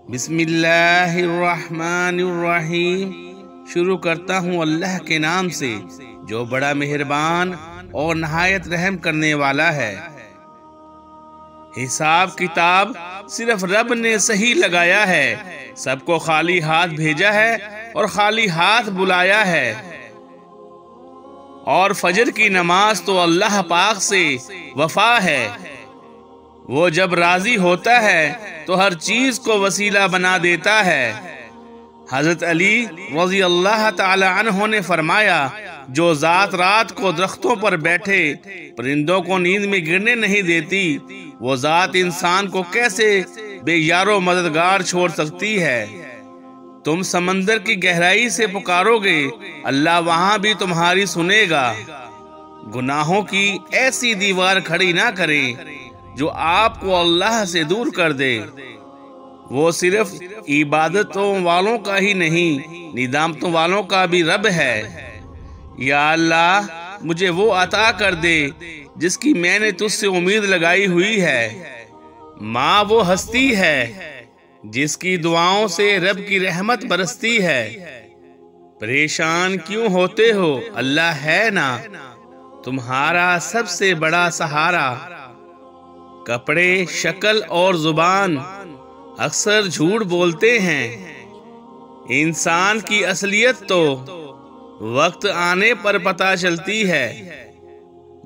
بسم اللہ الرحمن الرحیم۔ شروع کرتا ہوں اللہ کے نام سے جو بڑا مہربان اور نہایت رحم کرنے والا ہے۔ حساب کتاب صرف رب نے صحیح لگایا ہے، سب کو خالی ہاتھ بھیجا ہے اور خالی ہاتھ بلایا ہے۔ اور فجر کی نماز تو اللہ پاک سے وفا ہے، وہ جب راضی ہوتا ہے تو ہر چیز کو وسیلہ بنا دیتا ہے۔ حضرت علی رضی اللہ تعالی عنہ نے فرمایا، جو ذات رات کو درختوں پر بیٹھے پرندوں کو نیند میں گرنے نہیں دیتی، وہ ذات انسان کو کیسے بے یار و مددگار چھوڑ سکتی ہے۔ تم سمندر کی گہرائی سے پکارو گے، اللہ وہاں بھی تمہاری سنے گا۔ گناہوں کی ایسی دیوار کھڑی نہ کریں جو آپ کو اللہ سے دور کر دے۔ وہ صرف عبادتوں والوں کا ہی نہیں، ندامتوں والوں کا بھی رب ہے۔ یا اللہ، مجھے وہ عطا کر دے جس کی میں نے تجھ سے امید لگائی ہوئی ہے۔ ماں وہ ہستی ہے جس کی دعاؤں سے رب کی رحمت برستی ہے۔ پریشان کیوں ہوتے ہو؟ اللہ ہے نا تمہارا سب سے بڑا سہارا۔ کپڑے، شکل اور زبان اکثر جھوٹ بولتے ہیں۔ انسان کی اصلیت تو وقت آنے پر پتہ چلتی ہے۔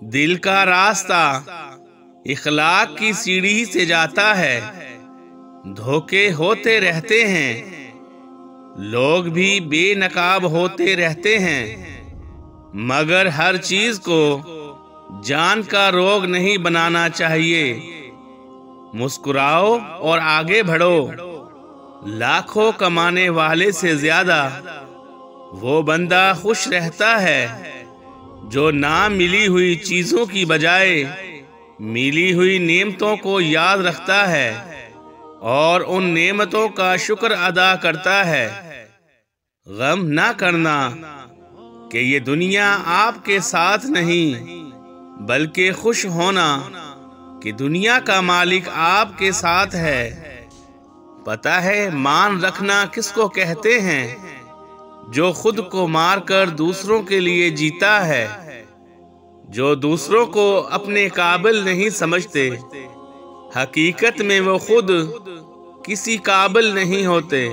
دل کا راستہ اخلاق کی سیڑھی سے جاتا ہے۔ دھوکے ہوتے رہتے ہیں، لوگ بھی بے نقاب ہوتے رہتے ہیں، مگر ہر چیز کو جان کا روگ نہیں بنانا چاہیے۔ مسکراؤ اور آگے بڑھو۔ لاکھوں کمانے والے سے زیادہ وہ بندہ خوش رہتا ہے جو نہ ملی ہوئی چیزوں کی بجائے ملی ہوئی نعمتوں کو یاد رکھتا ہے اور ان نعمتوں کا شکر ادا کرتا ہے۔ غم نہ کرنا کہ یہ دنیا آپ کے ساتھ نہیں، بلکہ خوش ہونا کہ دنیا کا مالک آپ کے ساتھ ہے۔ پتہ ہے مان رکھنا کس کو کہتے ہیں؟ جو خود کو مار کر دوسروں کے لیے جیتا ہے، جو دوسروں کو اپنے قابل نہیں سمجھتے، حقیقت میں وہ خود کسی قابل نہیں ہوتے۔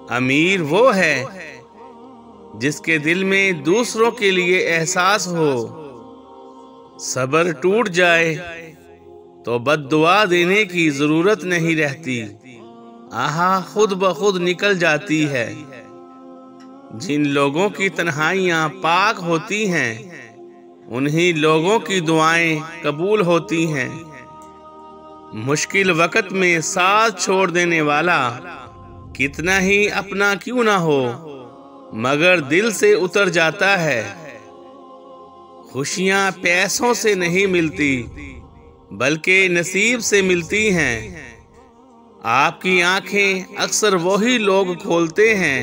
امیر وہ ہے جس کے دل میں دوسروں کے لیے احساس ہو۔ صبر ٹوٹ جائے تو بد دعا دینے کی ضرورت نہیں رہتی، آہا خود بخود نکل جاتی ہے۔ جن لوگوں کی تنہائیاں پاک ہوتی ہیں انہی لوگوں کی دعائیں قبول ہوتی ہیں۔ مشکل وقت میں ساتھ چھوڑ دینے والا کتنا ہی اپنا کیوں نہ ہو مگر دل سے اتر جاتا ہے۔ خوشیاں پیسوں سے نہیں ملتی بلکہ نصیب سے ملتی ہیں۔ آپ کی آنکھیں اکثر وہی لوگ کھولتے ہیں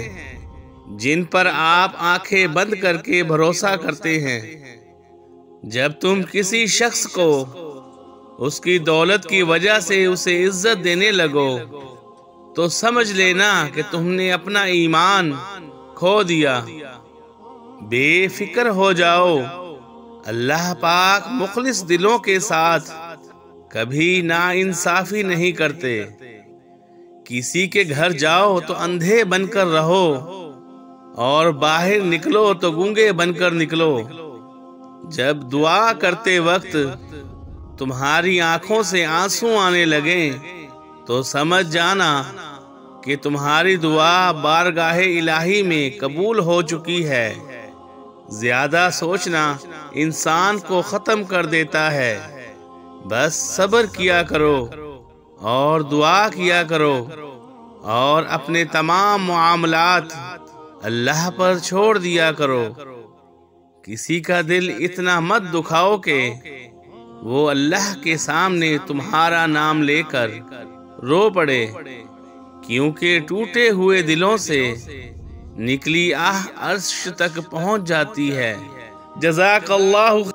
جن پر آپ آنکھیں بند کر کے بھروسہ کرتے ہیں۔ جب تم کسی شخص کو اس کی دولت کی وجہ سے اسے عزت دینے لگو تو سمجھ لینا کہ تم نے اپنا ایمان کھو دیا۔ بے فکر ہو جاؤ، اللہ پاک مخلص دلوں کے ساتھ کبھی ناانصافی نہیں کرتے۔ کسی کے گھر جاؤ تو اندھے بن کر رہو اور باہر نکلو تو گونگے بن کر نکلو۔ جب دعا کرتے وقت تمہاری آنکھوں سے آنسو آنے لگیں تو سمجھ جانا کہ تمہاری دعا بارگاہ الہی میں قبول ہو چکی ہے۔ زیادہ سوچنا انسان کو ختم کر دیتا ہے۔ بس صبر کیا کرو اور دعا کیا کرو اور اپنے تمام معاملات اللہ پر چھوڑ دیا کرو۔ کسی کا دل اتنا مت دکھاؤ کہ وہ اللہ کے سامنے تمہارا نام لے کر رو پڑے، کیونکہ ٹوٹے ہوئے دلوں سے نکلی آہ عرش تک پہنچ جاتی ہے۔ جزاک اللہ